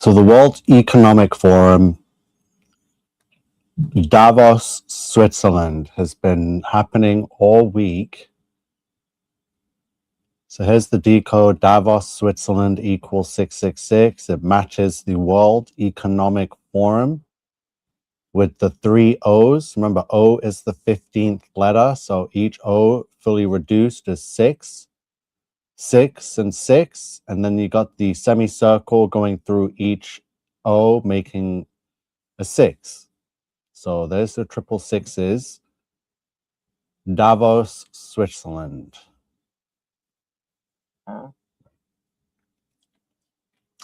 So the World Economic Forum, Davos, Switzerland, has been happening all week. So here's the decode. Davos, Switzerland equals 666. It matches the World Economic Forum with the 3 O's. Remember, O is the 15th letter. So each O fully reduced is 6. 6 and 6. And then you got the semicircle going through each O, making a 6. So there's the triple sixes. Davos, Switzerland.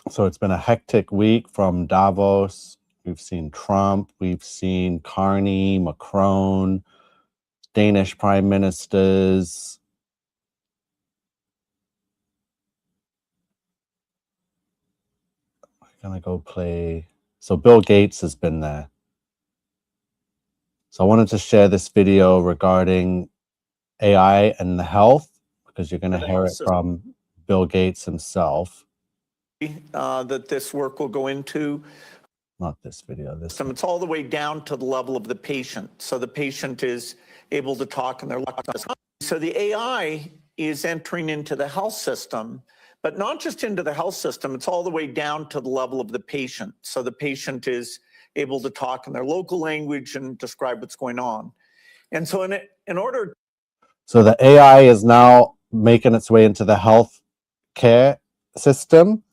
So it's been a hectic week from Davos. We've seen Trump, we've seen Carney, Macron, Danish prime ministers. I'm gonna go play. So Bill Gates has been there. So I wanted to share this video regarding AI and the health, because you're gonna hear it from Bill Gates himself. That this work will go into. Not this video, this one. It's all the way down to the level of the patient. So the patient is able to talk and they're so the AI is entering into the health system, but not just into the health system, it's all the way down to the level of the patient. So the patient is able to talk in their local language and describe what's going on. And so in order. So the AI is now making its way into the health care system,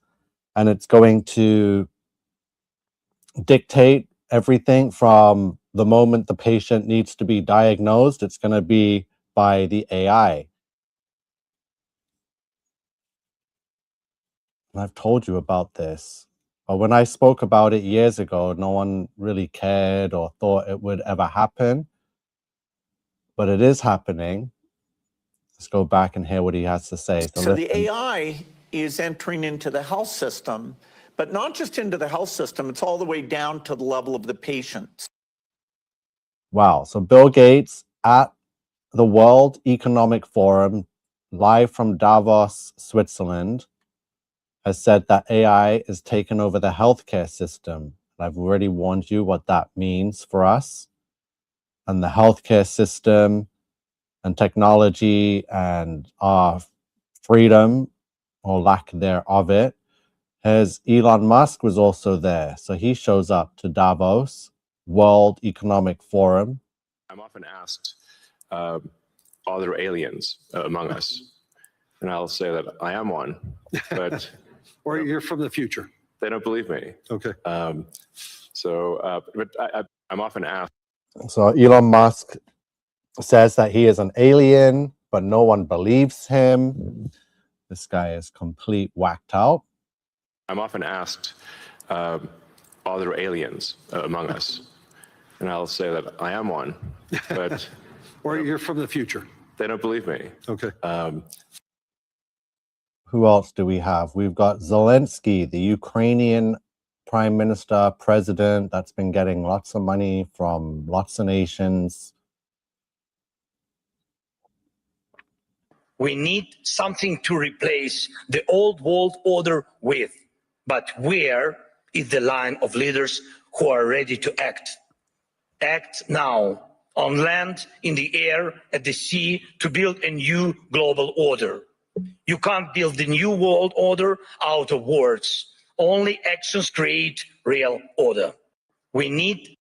and it's going to dictate everything from the moment the patient needs to be diagnosed. It's going to be by the AI. And I've told you about this, but when I spoke about it years ago, no one really cared or thought it would ever happen. But it is happening. Let's go back and hear what he has to say. So the AI is entering into the health system, but not just into the health system, it's all the way down to the level of the patient. Wow. So Bill Gates at the World Economic Forum, live from Davos, Switzerland, has said that AI is taking over the healthcare system. I've already warned you what that means for us and the healthcare system and technology and our freedom or lack thereof it. Here's Elon Musk was also there. So he shows up to Davos, World Economic Forum. I'm often asked, are there aliens among us? And I'll say that I am one, but... Or you're from the future. They don't believe me. Okay. But I'm often asked. So Elon Musk says that he is an alien, but no one believes him. This guy is complete whacked out. I'm often asked, are there aliens among us? And I'll say that I am one, but... Or you're from the future. They don't believe me. Okay. Who else do we have? We've got Zelensky, the Ukrainian prime minister, president, that's been getting lots of money from lots of nations. We need something to replace the old world order with. But where is the line of leaders who are ready to act? Act now, on land, in the air, at the sea, to build a new global order. You can't build the new world order out of words. Only actions create real order. We need...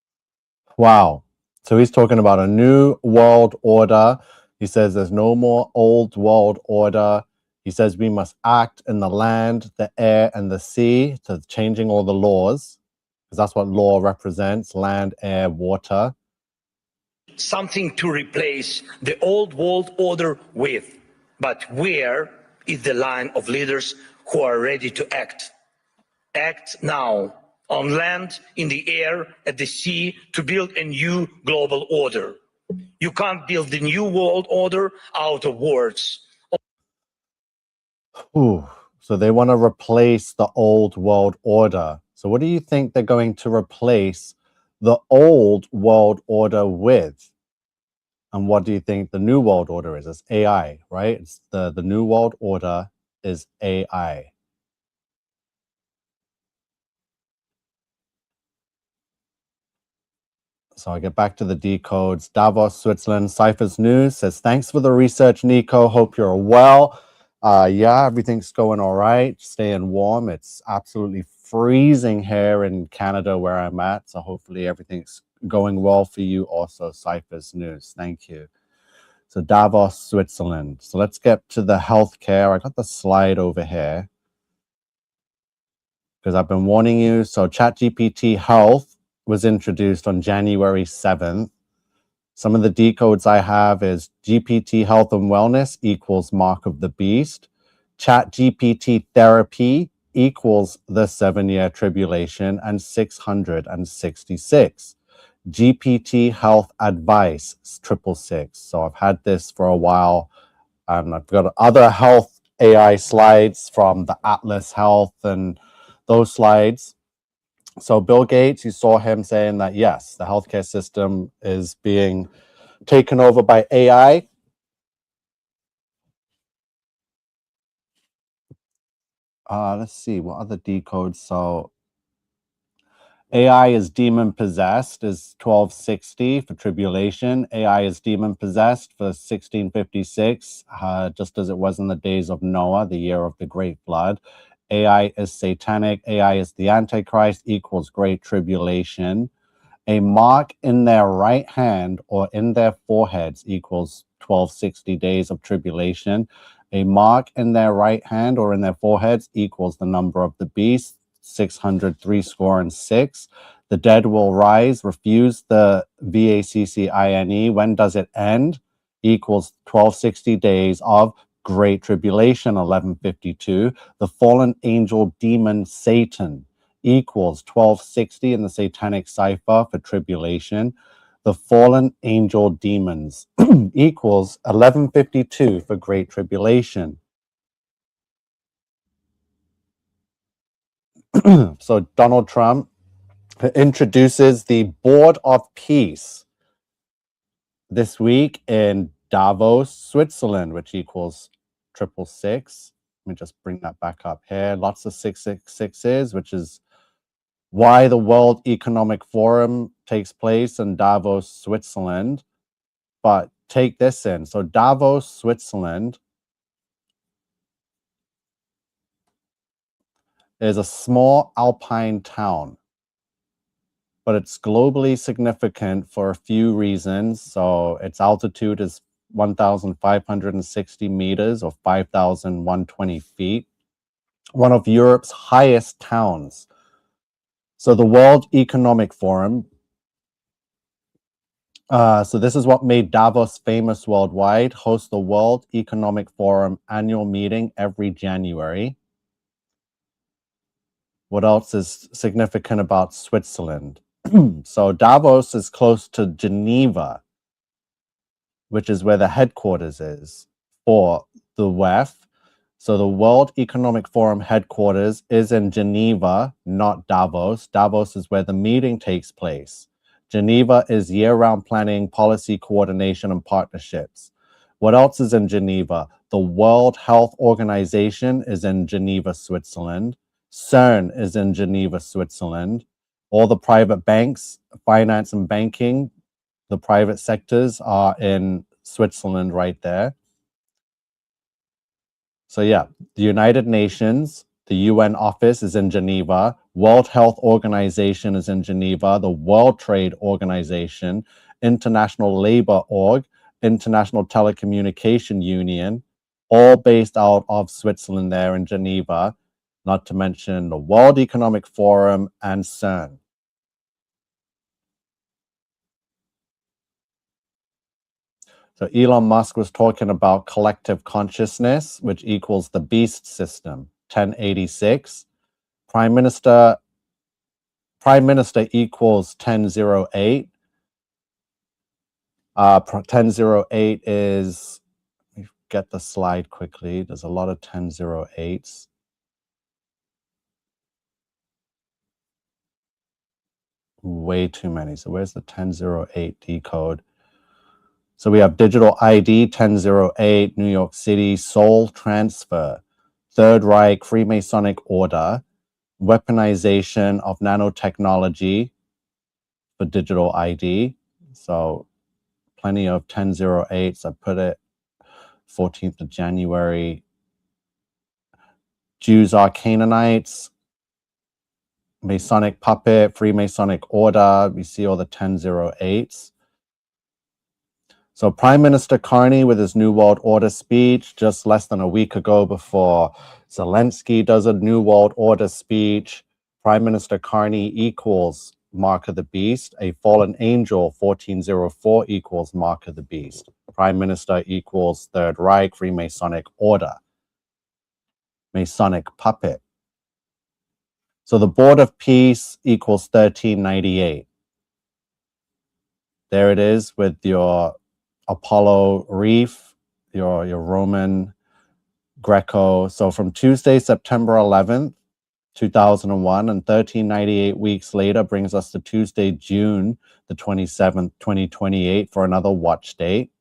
Wow. So he's talking about a new world order. He says there's no more old world order. He says we must act in the land, the air, and the sea, to changing all the laws, because that's what law represents, land, air, water. Something to replace the old world order with. But where is the line of leaders who are ready to act? Act now, on land, in the air, at the sea, to build a new global order. You can't build the new world order out of words. Ooh, so they want to replace the old world order. So what do you think they're going to replace the old world order with? And what do you think the new world order is? It's AI, right? It's the new world order is AI. So I get back to the decodes. Davos, Switzerland, Cypher's News says, thanks for the research, Nico. Hope you're well. Yeah, everything's going all right. Staying warm. It's absolutely freezing here in Canada where I'm at. So hopefully everything's going well for you also, Cypher's News. Thank you. So Davos, Switzerland. So let's get to the healthcare. I got the slide over here because I've been warning you. So ChatGPT Health was introduced on January 7th. Some of the decodes I have is GPT Health and Wellness equals Mark of the Beast. ChatGPT Therapy equals the 7-year tribulation and 666. GPT Health Advice 666. So I've had this for a while. I've got other health AI slides from the Atlas Health and those slides. So Bill Gates, you saw him saying that, yes, the healthcare system is being taken over by AI. Let's see, what other decodes? So AI is demon possessed is 1260 for tribulation. AI is demon possessed for 1656, just as it was in the days of Noah, the year of the great flood. AI is satanic. AI is the Antichrist equals great tribulation. A mark in their right hand or in their foreheads equals 1260 days of tribulation. A mark in their right hand or in their foreheads equals the number of the beast, 636. The dead will rise. Refuse the VACCINE. When does it end? Equals 1260 days of great tribulation, 1152. The fallen angel demon Satan equals 1260 in the satanic cipher for tribulation. The fallen angel demons equals 1152 for great tribulation. So Donald Trump introduces the Board of Peace this week in Davos, Switzerland, which equals 666. Let me just bring that back up here. Lots of 666s, which is why the World Economic Forum takes place in Davos, Switzerland. But take this in. So Davos, Switzerland is a small alpine town, but it's globally significant for a few reasons. So its altitude is 1,560 meters or 5,120 feet, one of Europe's highest towns. So the World Economic Forum, so this is what made Davos famous worldwide, host the World Economic Forum annual meeting every January. What else is significant about Switzerland? So Davos is close to Geneva, which is where the headquarters is for the WEF. So the World Economic Forum headquarters is in Geneva, not Davos. Davos is where the meeting takes place. Geneva is year-round planning, policy coordination, and partnerships. What else is in Geneva? The World Health Organization is in Geneva, Switzerland. CERN is in Geneva, Switzerland. All the private banks, finance and banking, the private sectors are in Switzerland right there. So yeah, the United Nations, the UN office is in Geneva. World Health Organization is in Geneva. The World Trade Organization, International Labor Org, International Telecommunication Union, all based out of Switzerland there in Geneva, not to mention the World Economic Forum and CERN. So Elon Musk was talking about collective consciousness, which equals the beast system, 1086. Prime Minister equals 1008. 1008 is, let me get the slide quickly. There's a lot of 1008s. Way too many. So where's the 1008 decode? So we have digital ID 1008, New York City, soul transfer, Third Reich, Freemasonic order, weaponization of nanotechnology, for digital ID. So plenty of 1008s. I put it 14th of January. Jews are Canaanites, Masonic puppet, Freemasonic order. We see all the 1008s. So Prime Minister Carney with his New World Order speech just less than a week ago, before Zelensky does a New World Order speech. Prime Minister Carney equals Mark of the Beast. A fallen angel, 1404, equals Mark of the Beast. Prime Minister equals Third Reich, Freemasonic order, Masonic puppet. So the Board of Peace equals 1398. There it is with your Apollo Reef, your Roman Greco. So from Tuesday, September 11th, 2001, and 1398 weeks later brings us to Tuesday, June the 27th, 2028 for another watch date.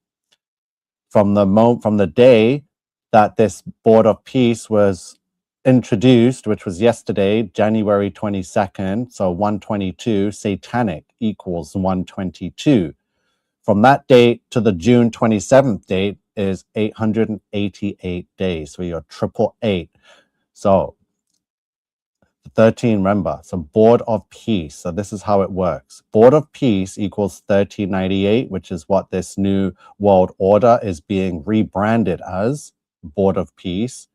From the day that this Board of Peace was introduced, which was yesterday, January 22nd, so 122, satanic equals 122. From that date to the June 27th date is 888 days. So you're 888. So 13, remember, so Board of Peace. So this is how it works. Board of Peace equals 1398, which is what this new world order is being rebranded as, Board of Peace.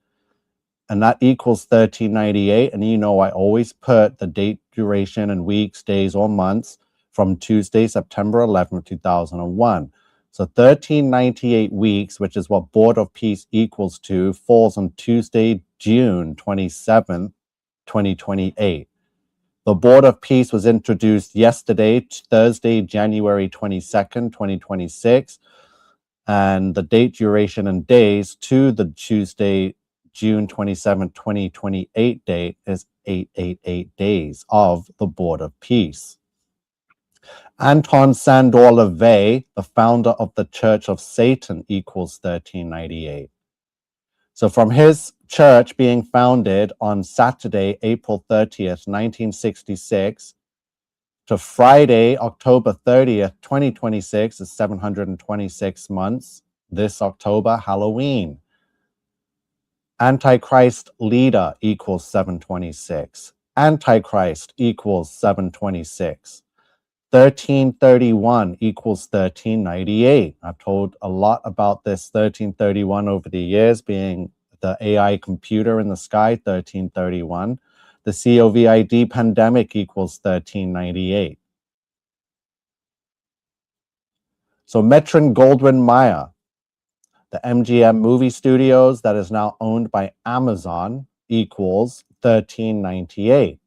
And that equals 1398. And you know, I always put the date, duration, and weeks, days, or months from Tuesday, September 11th, 2001. So 1398 weeks, which is what Board of Peace equals to, falls on Tuesday, June 27th, 2028. The Board of Peace was introduced yesterday, Thursday, January 22nd, 2026. And the date, duration, and days to the Tuesday, June 27, 2028 date is 888 days of the Board of Peace. Anton Sandor LaVey, the founder of the Church of Satan, equals 1398. So from his church being founded on Saturday, April 30th, 1966, to Friday, October 30th, 2026 is 726 months. This October, Halloween. Antichrist leader equals 726. Antichrist equals 726. 1331 equals 1398. I've told a lot about this 1331 over the years, being the AI computer in the sky, 1331. The COVID pandemic equals 1398. So Metron Goldwyn Mayer, the MGM movie studios that is now owned by Amazon, equals 1398.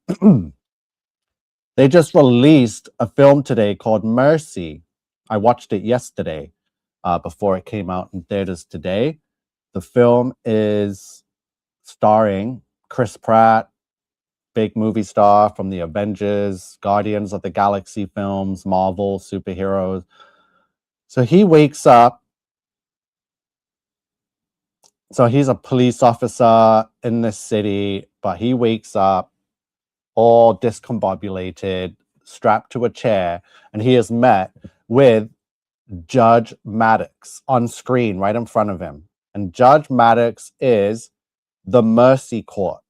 They just released a film today called Mercy. I watched it yesterday before it came out in theaters today. The film is starring Chris Pratt, big movie star from the Avengers, Guardians of the Galaxy films, Marvel, superheroes. So he wakes up. So he's a police officer in this city, but he wakes up all discombobulated, strapped to a chair, and he is met with Judge Maddox on screen right in front of him. And Judge Maddox is the Mercy Court.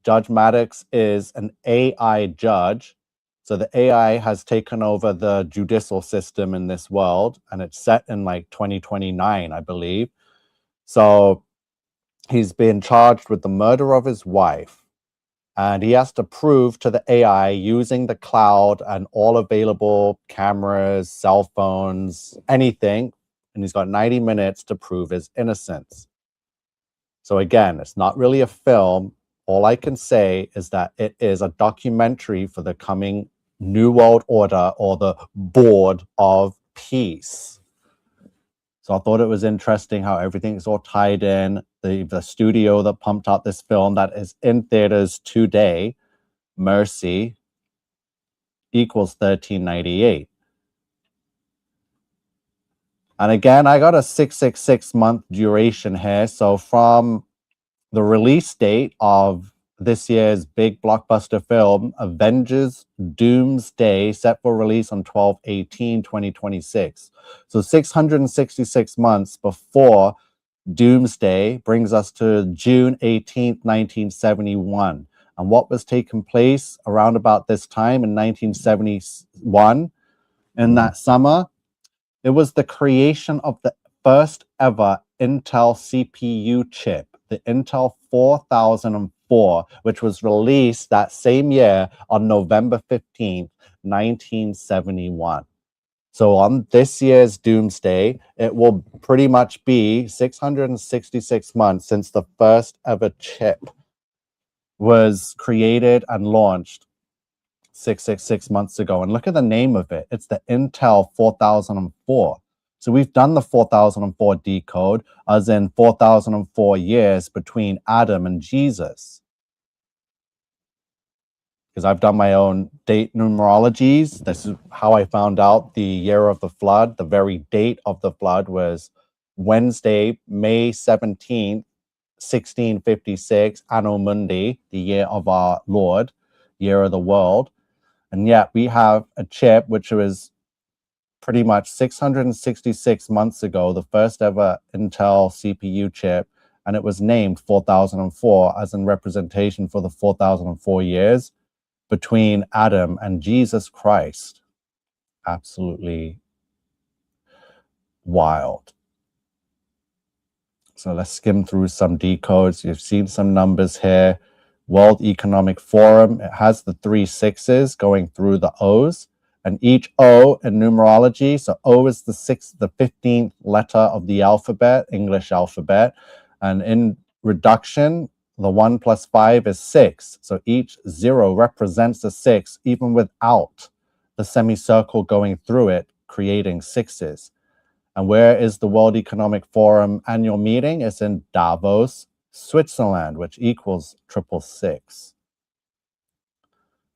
Judge Maddox is an AI judge. So the AI has taken over the judicial system in this world, and it's set in like 2029, I believe. So he's been charged with the murder of his wife, and he has to prove to the AI using the cloud and all available cameras, cell phones, anything. And he's got 90 minutes to prove his innocence. So again, it's not really a film. All I can say is that it is a documentary for the coming New World Order, or the Board of Peace. So I thought it was interesting how everything's all tied in. The studio that pumped out this film that is in theaters today, Mercy, equals 1398. And again, I got a 666 month duration here. So from the release date of this year's big blockbuster film, Avengers Doomsday, set for release on 12/18/2026. So 666 months before Doomsday brings us to June 18th, 1971. And what was taking place around about this time in 1971, in that summer? It was the creation of the first ever Intel CPU chip, the Intel 4004, which was released that same year on November 15th, 1971. So on this year's Doomsday, it will pretty much be 666 months since the first ever chip was created and launched 666 months ago. And look at the name of it. It's the Intel 4004. So we've done the 4004 decode, as in 4004 years between Adam and Jesus. Because I've done my own date numerologies. This is how I found out the year of the flood. The very date of the flood was Wednesday, May 17th, 1656, Anno Mundi, the year of our Lord, year of the world. And yet we have a chip which was pretty much 666 months ago, the first ever Intel CPU chip, and it was named 4004 as in representation for the 4004 years between Adam and Jesus Christ. Absolutely wild. So let's skim through some decodes. You've seen some numbers here. World Economic Forum, it has the 3 6s going through the O's, and each O in numerology, so O is the 15th letter of the alphabet, English alphabet, and in reduction, the 1 plus 5 is 6, so each 0 represents a 6, even without the semicircle going through it, creating 6s. And where is the World Economic Forum annual meeting? It's in Davos, Switzerland, which equals 666.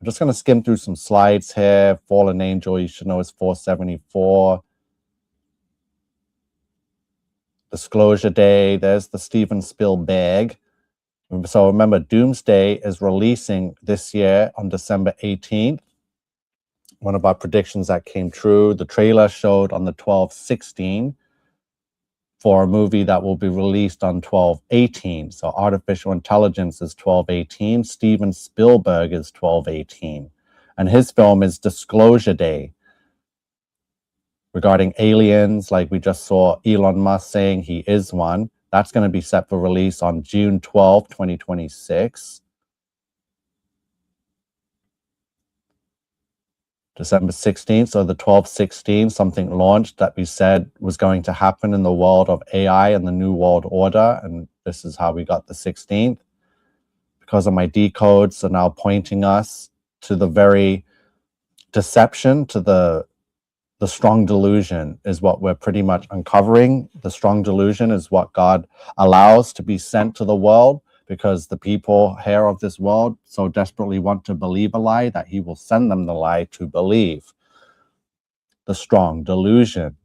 I'm just going to skim through some slides here. Fallen Angel, you should know, is 474. Disclosure Day, there's the Steven Spielberg. So remember, Doomsday is releasing this year on December 18th. One of our predictions that came true. The trailer showed on the 12/16 for a movie that will be released on 12/18. So artificial intelligence is 12/18. Steven Spielberg is 12/18. And his film is Disclosure Day, regarding aliens, like we just saw Elon Musk saying he is one. That's going to be set for release on June 12, 2026. December 16th, so the 12/16, something launched that we said was going to happen in the world of AI and the New World Order, and this is how we got the 16th. Because of my decodes are now pointing us to the very deception, to the strong delusion is what we're pretty much uncovering. The strong delusion is what God allows to be sent to the world, because the people here of this world so desperately want to believe a lie that he will send them the lie to believe. The strong delusion.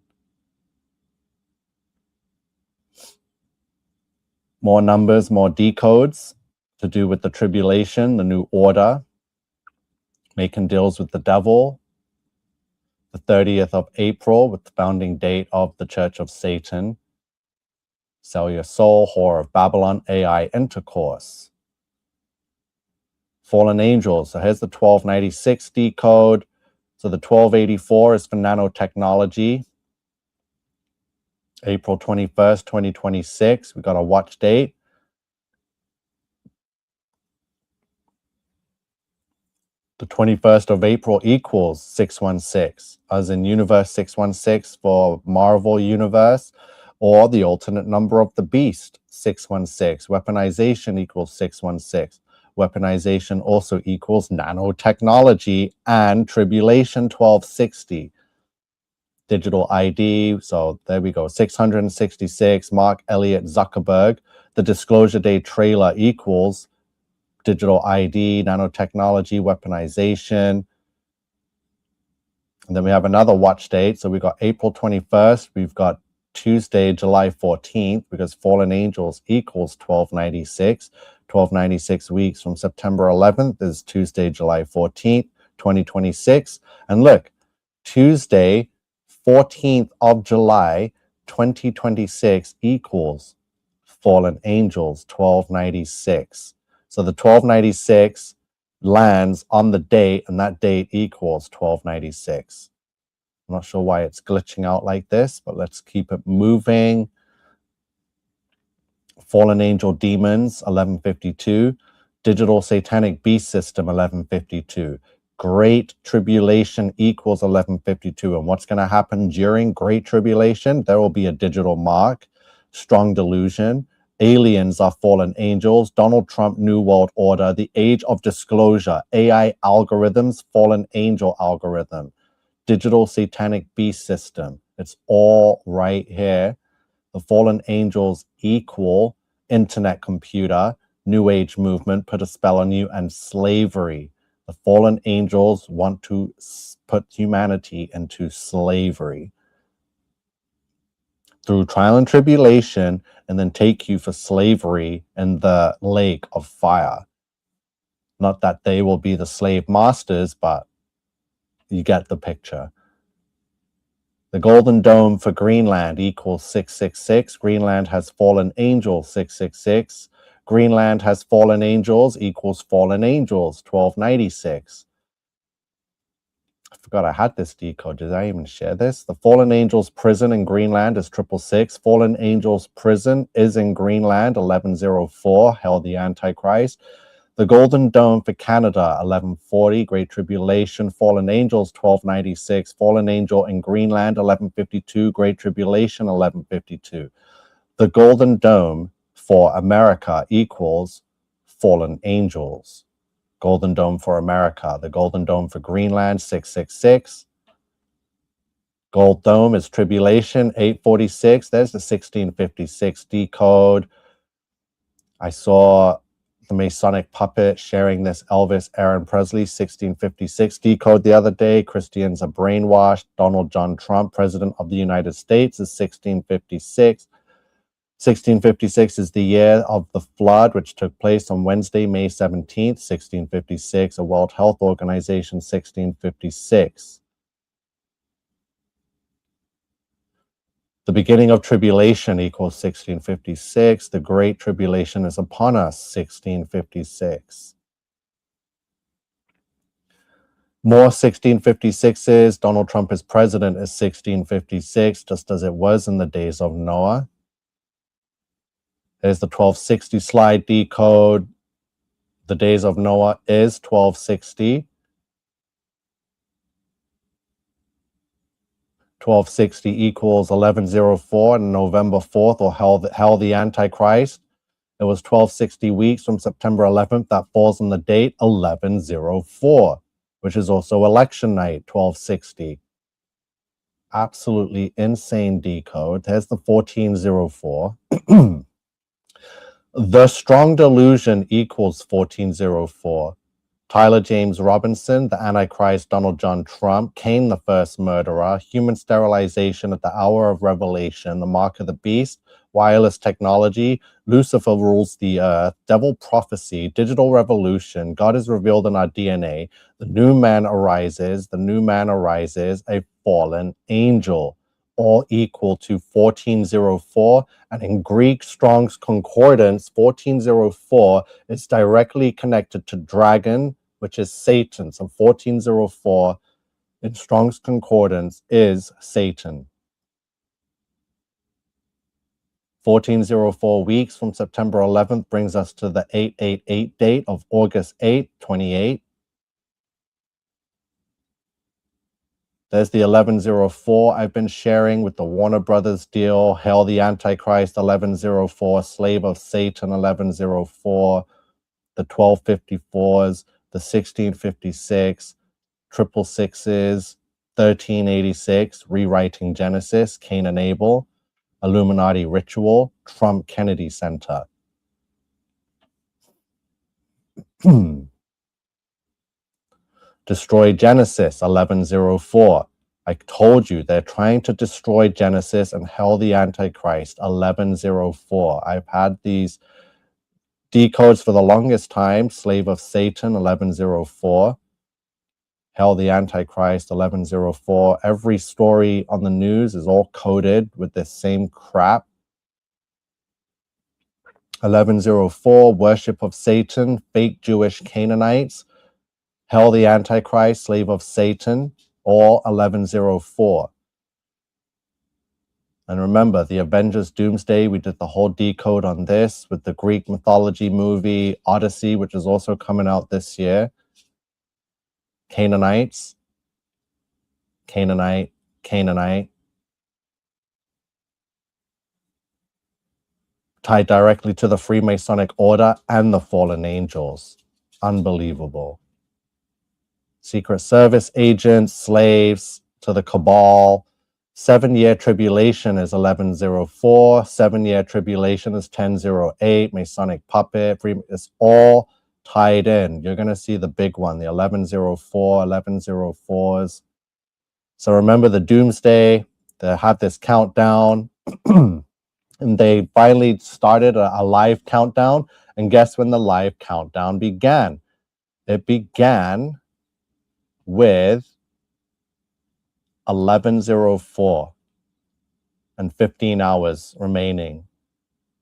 More numbers, more decodes to do with the tribulation, the new order, making deals with the devil. The 30th of April with the founding date of the Church of Satan. Sell Your Soul, Whore of Babylon, AI Intercourse. Fallen Angels. So here's the 1296 decode. So the 1284 is for nanotechnology. April 21st, 2026. We got a watch date. The 21st of April equals 616, as in Universe 616 for Marvel Universe, or the alternate number of the beast, 616. Weaponization equals 616. Weaponization also equals nanotechnology and tribulation 1260. Digital ID, so there we go, 666, Mark Elliott Zuckerberg. The Disclosure Day trailer equals digital ID, nanotechnology, weaponization. And then we have another watch date. So we've got April 21st. We've got Tuesday, July 14th, because Fallen Angels equals 1296. 1296 weeks from September 11th is Tuesday, July 14th, 2026. And look, Tuesday, 14th of July, 2026 equals fallen angels, 1296. So the 1296 lands on the date, and that date equals 1296. I'm not sure why it's glitching out like this, but let's keep it moving. Fallen angel demons, 1152. Digital satanic beast system, 1152. Great tribulation equals 1152. And what's going to happen during great tribulation? There will be a digital mark, strong delusion. Aliens are fallen angels. Donald Trump, New World Order, the age of disclosure, AI algorithms, fallen angel algorithm, digital satanic beast system. It's all right here. The fallen angels equal internet computer, new age movement, put a spell on you, and slavery. The fallen angels want to put humanity into slavery through trial and tribulation, and then take you for slavery in the lake of fire. Not that they will be the slave masters, but you get the picture. The golden dome for Greenland equals 666. Greenland has fallen angels, 666. Greenland has fallen angels equals fallen angels, 1296. I forgot I had this decode. Did I even share this? The fallen angels prison in Greenland is 666. Fallen angels prison is in Greenland, 1104. Hell the Antichrist. The Golden Dome for Canada, 1140. Great Tribulation. Fallen Angels, 1296. Fallen Angel in Greenland, 1152. Great Tribulation, 1152. The Golden Dome for America equals Fallen Angels. Golden Dome for America. The Golden Dome for Greenland, 666. Gold Dome is Tribulation, 846. There's the 1656 decode. I saw the Masonic puppet sharing this Elvis Aaron Presley 1656 decode the other day. Christians are brainwashed. Donald John Trump, President of the United States, is 1656. 1656 is the year of the flood, which took place on Wednesday, May 17th, 1656. A World Health Organization, 1656. The beginning of tribulation equals 1656. The great tribulation is upon us, 1656. More 1656s. Donald Trump is president is 1656, just as it was in the days of Noah. There's the 1260 slide decode. The days of Noah is 1260. 1260 equals 1104 and November 4th, or hell the Antichrist. It was 1260 weeks from September 11th. That falls on the date 1104, which is also election night, 1260. Absolutely insane decode. There's the 1404. The strong delusion equals 1404. Tyler James Robinson, the Antichrist, Donald John Trump, Cain the first murderer, human sterilization at the hour of revelation, the mark of the beast, wireless technology, Lucifer rules the earth, devil prophecy, digital revolution, God is revealed in our DNA, the new man arises, a fallen angel, all equal to 1404. And in Greek Strong's Concordance, 1404 is directly connected to dragon, which is Satan. So 1404 in Strong's Concordance is Satan. 1404 weeks from September 11th brings us to the 888 date of August 8th, 28. There's the 1104 I've been sharing with the Warner Brothers deal, Hell the Antichrist 1104, Slave of Satan 1104, the 1254s, the 1656, 666s, 1386, Rewriting Genesis, Cain and Abel, Illuminati Ritual, Trump Kennedy Center. Destroy Genesis 1104. I told you they're trying to destroy Genesis and Hell the Antichrist 1104. I've had these decodes for the longest time, Slave of Satan, 1104. Hell the Antichrist, 1104. Every story on the news is all coded with this same crap. 1104, Worship of Satan, Fake Jewish Canaanites, Hell the Antichrist, Slave of Satan, all 1104. And remember, the Avengers Doomsday, we did the whole decode on this with the Greek mythology movie Odyssey, which is also coming out this year. Canaanites, Canaanite, Canaanite, tied directly to the Freemasonic Order and the fallen angels. Unbelievable. Secret Service agents, slaves to the cabal. 7-year tribulation is 1104. 7-year tribulation is 1008. Masonic puppet. It's all tied in. You're going to see the big one, the 1104, 1104s. So remember the Doomsday. They have this countdown. And they finally started a live countdown. And guess when the live countdown began? It began with 1104 and 15 hours remaining,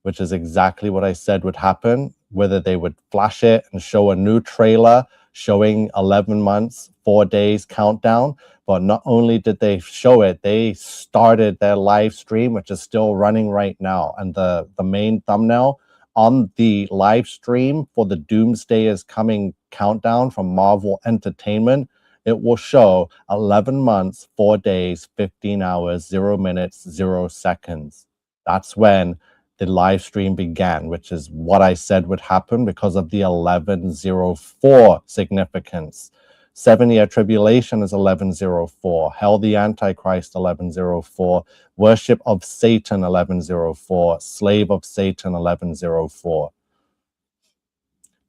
which is exactly what I said would happen, whether they would flash it and show a new trailer showing 11 months, 4 days countdown. But not only did they show it, they started their live stream, which is still running right now. And the main thumbnail on the live stream for the Doomsday is Coming countdown from Marvel Entertainment, it will show 11 months, 4 days, 15 hours, 0 minutes, 0 seconds. That's when the live stream began, which is what I said would happen because of the 1104 significance. 7-year tribulation is 1104. Hell the Antichrist, 1104. Worship of Satan, 1104. Slave of Satan, 1104.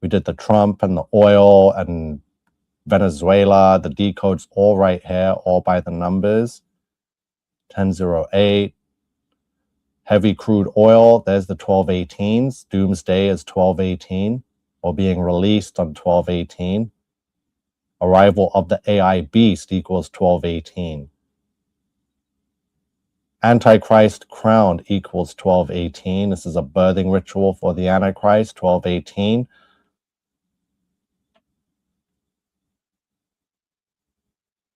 We did the Trump and the oil and Venezuela, the decodes all right here, all by the numbers. 1008. Heavy crude oil, there's the 1218s. Doomsday is 1218, or being released on 1218. Arrival of the AI beast equals 1218. Antichrist crowned equals 1218. This is a birthing ritual for the Antichrist, 1218.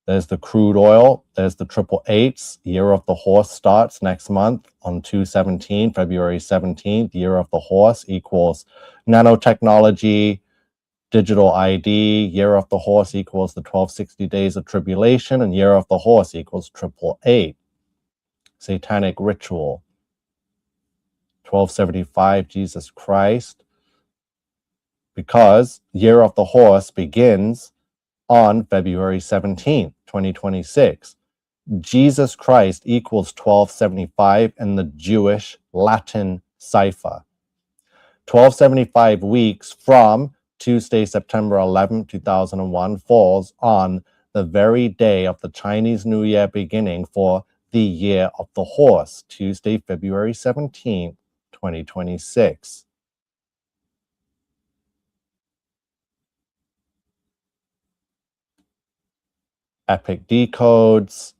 There's the crude oil. There's the 888s. Year of the Horse starts next month on 2/17, February 17th. Year of the Horse equals nanotechnology, digital ID. Year of the Horse equals the 1260 days of tribulation, and Year of the Horse equals 888. Satanic ritual. 1275, Jesus Christ. Because Year of the Horse begins on February 17th, 2026. Jesus Christ equals 1275 in the Jewish Latin cipher. 1275 weeks from Tuesday, September 11, 2001 falls on the very day of the Chinese New Year beginning for the Year of the Horse, Tuesday, February 17th, 2026. Epic decodes.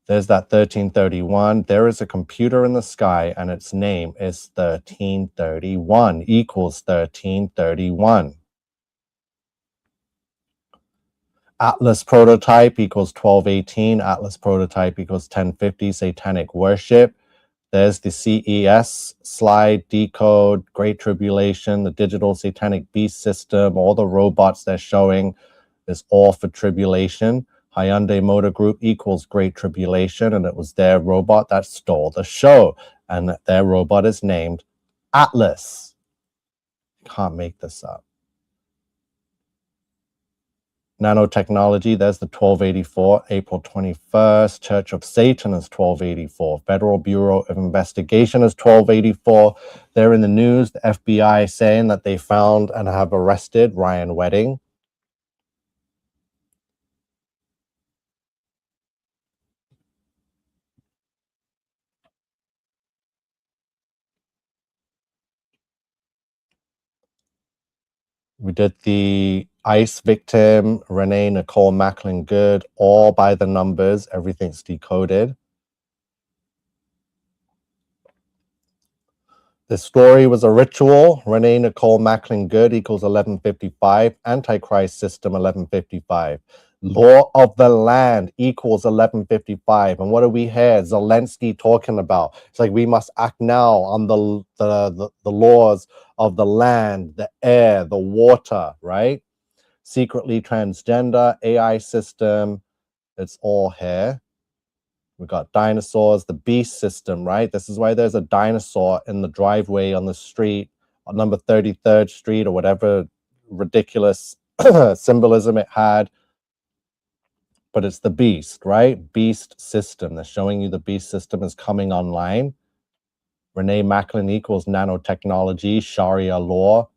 There's that 1331. There is a computer in the sky and its name is 1331 equals 1331. Atlas prototype equals 1218. Atlas prototype equals 1050. Satanic worship. There's the CES slide, decode, Great Tribulation, the digital satanic beast system, all the robots they're showing is all for tribulation. Hyundai Motor Group equals Great Tribulation, and it was their robot that stole the show. And their robot is named Atlas. Can't make this up. Nanotechnology, there's the 1284, April 21st. Church of Satan is 1284. Federal Bureau of Investigation is 1284. They're in the news, the FBI saying that they found and have arrested Ryan Wedding. We did the ICE victim, Renee Nicole Macklin Good, all by the numbers. Everything's decoded. The story was a ritual. Renee Nicole Macklin Good equals 1155. Antichrist system 1155. Law of the land equals 1155. And what do we hear Zelensky talking about? It's like we must act now on the laws of the land, the air, the water, right? Secretly transgender, AI system. It's all here. We got dinosaurs, the beast system, right? This is why there's a dinosaur in the driveway on the street, on number 33rd Street, or whatever ridiculous symbolism it had. But it's the beast, right? Beast system. They're showing you the beast system is coming online. Renee Macklin equals nanotechnology, Sharia law.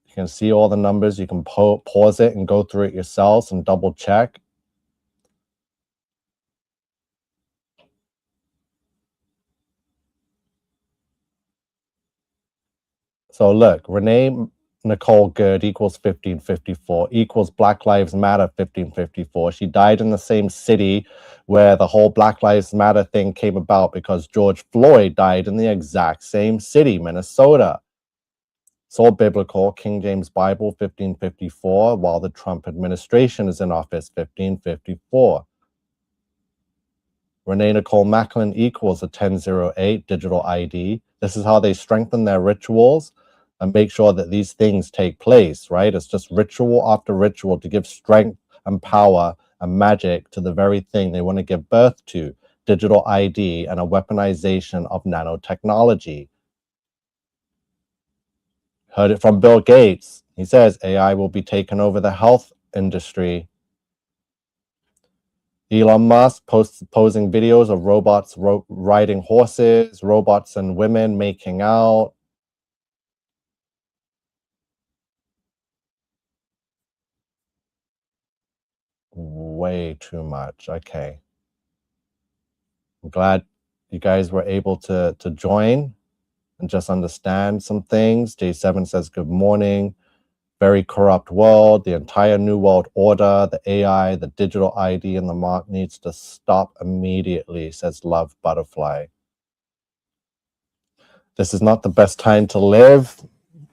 You can see all the numbers. You can pause it and go through it yourselves and double check. So look, Renee Nicole Good equals 1554, equals Black Lives Matter 1554. She died in the same city where the whole Black Lives Matter thing came about, because George Floyd died in the exact same city, Minnesota. It's all biblical. King James Bible 1554, while the Trump administration is in office 1554. Renee Nicole Macklin equals a 1008 digital ID. This is how they strengthen their rituals and make sure that these things take place, right? It's just ritual after ritual to give strength and power and magic to the very thing they want to give birth to, digital ID and a weaponization of nanotechnology. Heard it from Bill Gates. He says AI will be taking over the health industry. Elon Musk posing videos of robots riding horses, robots and women making out. Way too much. Okay. I'm glad you guys were able to join and just understand some things. J7 says, good morning. Very corrupt world. The entire new world order, the AI, the digital ID, and the mark needs to stop immediately, says Love Butterfly. This is not the best time to live.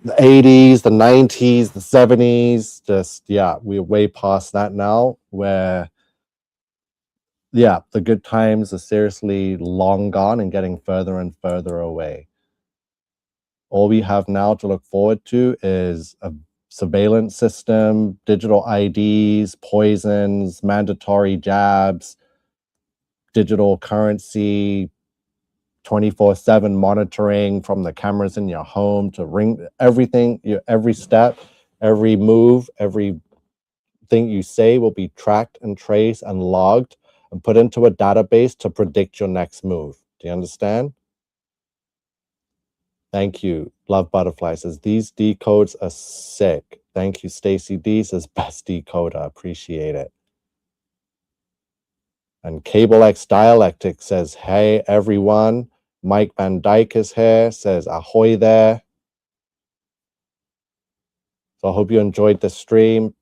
The 80s, the 90s, the 70s, just, yeah, we're way past that now, where, yeah, the good times are seriously long gone and getting further and further away. All we have now to look forward to is a surveillance system, digital IDs, poisons, mandatory jabs, digital currency, 24/7 monitoring from the cameras in your home to ring everything, every step, every move, everything you say will be tracked and traced and logged and put into a database to predict your next move. Do you understand? Thank you. Love Butterfly says, these decodes are sick. Thank you. Stacy D says, best decoder. Appreciate it. And Cable X Dialectic says, hey, everyone. Mike Van Dyke is here, says, ahoy there. So I hope you enjoyed the stream.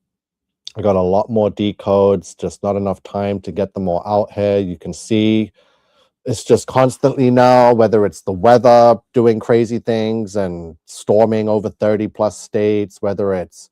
I got a lot more decodes, just not enough time to get them all out here. You can see it's just constantly now, whether it's the weather doing crazy things and storming over 30 plus states, whether it's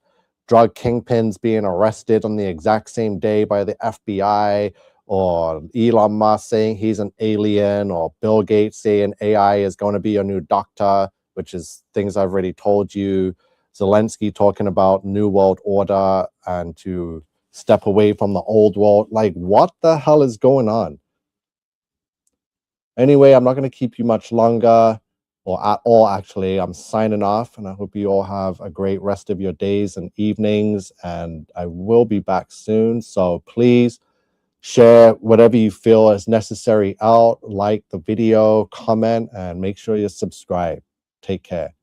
drug kingpins being arrested on the exact same day by the FBI, or Elon Musk saying he's an alien, or Bill Gates saying AI is going to be a new doctor, which is things I've already told you. Zelensky talking about new world order and to step away from the old world. Like, what the hell is going on? Anyway, I'm not going to keep you much longer, or at all, actually. I'm signing off, and I hope you all have a great rest of your days and evenings, and I will be back soon. So please share whatever you feel is necessary out, like the video, comment, and make sure you subscribe. Take care.